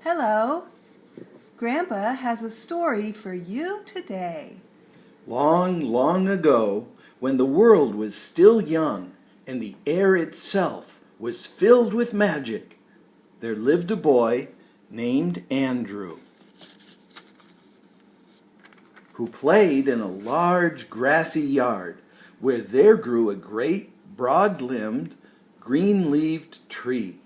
Hello. Grandpa has a story for you today. Long, long ago, when the world was still young and the air itself was filled with magic, there lived a boy named Andrew, who played in a large grassy yard where there grew a great broad-limbed, green-leaved tree.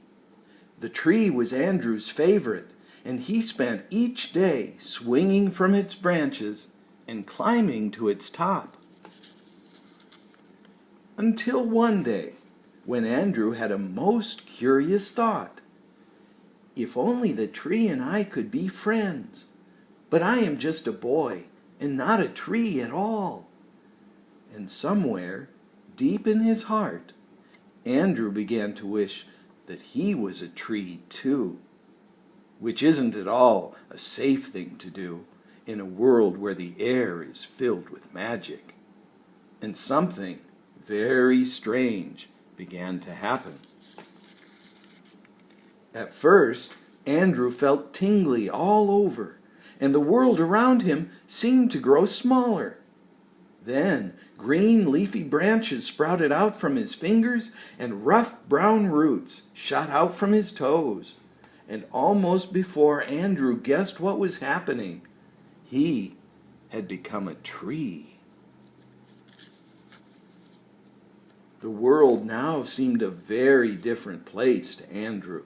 The tree was Andrew's favorite, and he spent each day swinging from its branches and climbing to its top. Until one day, when Andrew had a most curious thought. If only the tree and I could be friends, but I am just a boy and not a tree at all. And somewhere, deep in his heart, Andrew began to wish that he was a tree too, which isn't at all a safe thing to do in a world where the air is filled with magic. And something very strange began to happen. At first, Andrew felt tingly all over, and the world around him seemed to grow smaller. Then green leafy branches sprouted out from his fingers, and rough brown roots shot out from his toes. And almost before Andrew guessed what was happening, he had become a tree. The world now seemed a very different place to Andrew.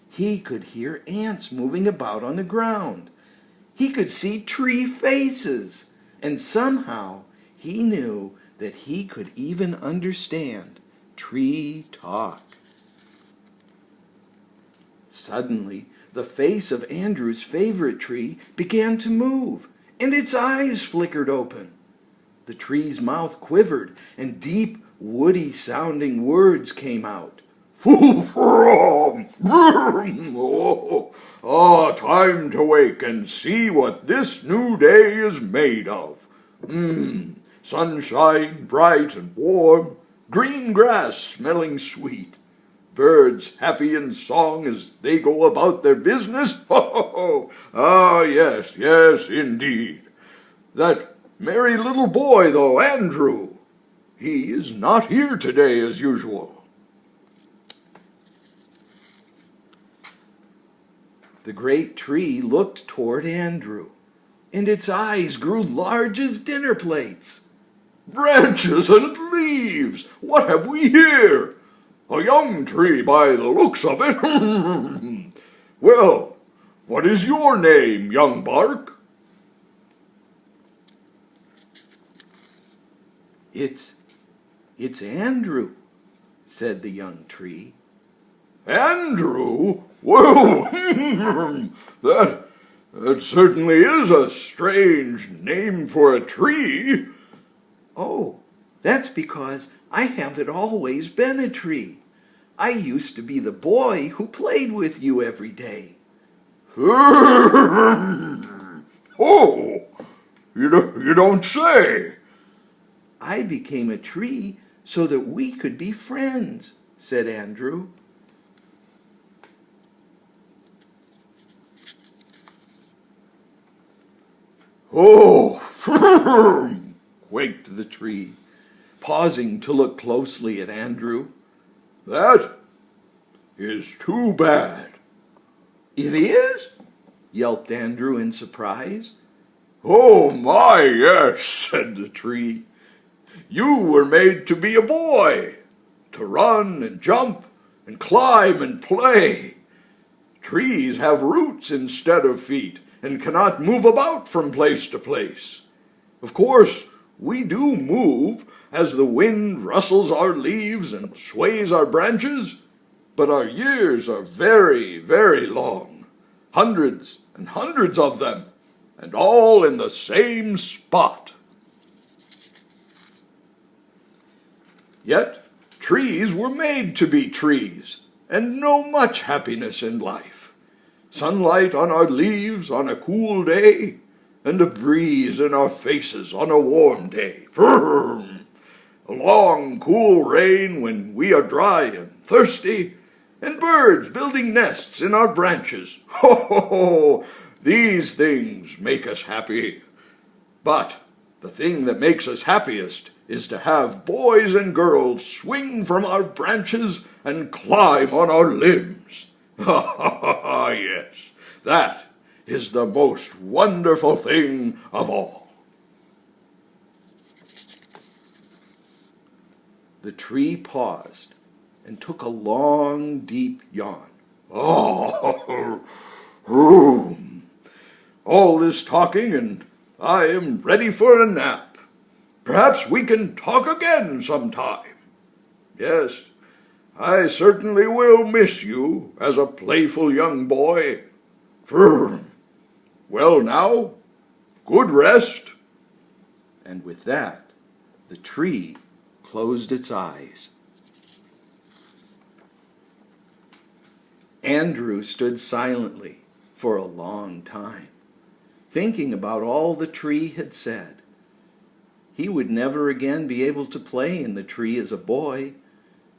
He could hear ants moving about on the ground. He could see tree faces, and somehow he knew that he could even understand tree talk. Suddenly, the face of Andrew's favorite tree began to move, and its eyes flickered open. The tree's mouth quivered, and deep, woody-sounding words came out. Time to wake and see what this new day is made of. Sunshine bright and warm, green grass smelling sweet, birds happy in song as they go about their business. Yes, yes, indeed. That merry little boy, though, Andrew, he is not here today as usual. The great tree looked toward Andrew, and its eyes grew large as dinner plates. Branches and leaves! What have we here? A young tree by the looks of it. Well, what is your name, young bark? It's Andrew, said the young tree. Andrew? Well, that certainly is a strange name for a tree. Oh, that's because I haven't always been a tree. I used to be the boy who played with you every day. Oh, you don't say. I became a tree so that we could be friends, said Andrew. Oh, quaked the tree, pausing to look closely at Andrew. That is too bad. It is? Yelped Andrew in surprise. Oh my, yes, said the tree. You were made to be a boy, to run and jump and climb and play. Trees have roots instead of feet and cannot move about from place to place. Of course, we do move as the wind rustles our leaves and sways our branches, but our years are very, very long, hundreds and hundreds of them, and all in the same spot. Yet trees were made to be trees, and know much happiness in life. Sunlight on our leaves on a cool day, and a breeze in our faces on a warm day. A long, cool rain when we are dry and thirsty, and birds building nests in our branches. Ho, ho, ho! These things make us happy. But the thing that makes us happiest is to have boys and girls swing from our branches and climb on our limbs. Ha, ha, ha, ha, yes, that is the most wonderful thing of all. The tree paused and took a long, deep yawn. Oh, all this talking and I am ready for a nap. Perhaps we can talk again sometime. Yes, I certainly will miss you as a playful young boy. Well now, good rest. And with that, the tree closed its eyes. Andrew stood silently for a long time, thinking about all the tree had said. He would never again be able to play in the tree as a boy,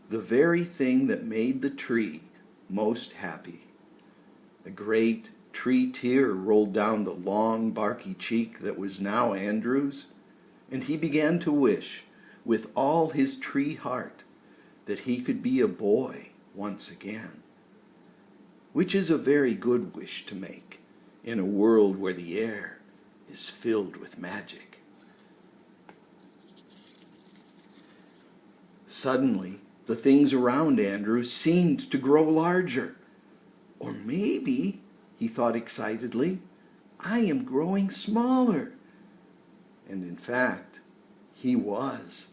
the very thing that made the tree most happy. A great tree tear rolled down the long, barky cheek that was now Andrew's, and he began to wish with all his tree heart that he could be a boy once again, which is a very good wish to make in a world where the air is filled with magic. Suddenly, the things around Andrew seemed to grow larger. Or maybe, he thought excitedly, I am growing smaller. And in fact, he was.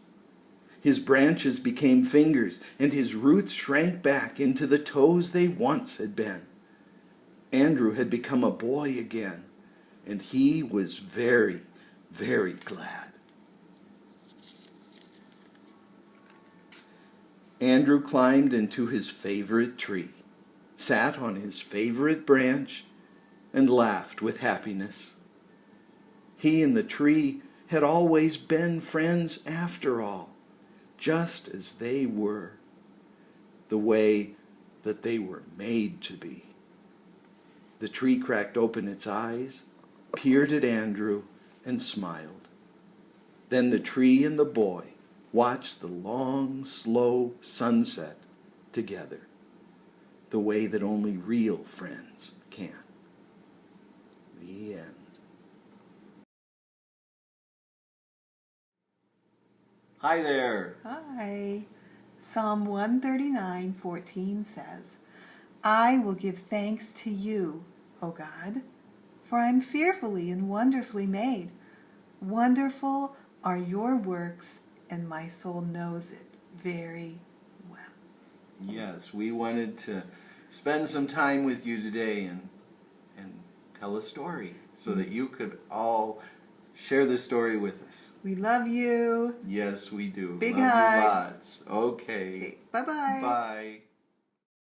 His branches became fingers, and his roots shrank back into the toes they once had been. Andrew had become a boy again, and he was very, very glad. Andrew climbed into his favorite tree, sat on his favorite branch, and laughed with happiness. He and the tree had always been friends after all, just as they were, the way that they were made to be. The tree cracked open its eyes, peered at Andrew, and smiled. Then the tree and the boy watched the long, slow sunset together, the way that only real friends can. The end. Hi there. Hi. Psalm 139:14 says, I will give thanks to you, O God, for I am fearfully and wonderfully made. Wonderful are your works, and my soul knows it very well. Yes, we wanted to spend some time with you today and tell a story so that you could all share the story with us. We love you. Yes, we do. Big love hugs. you lots. Okay. Bye-bye. Bye.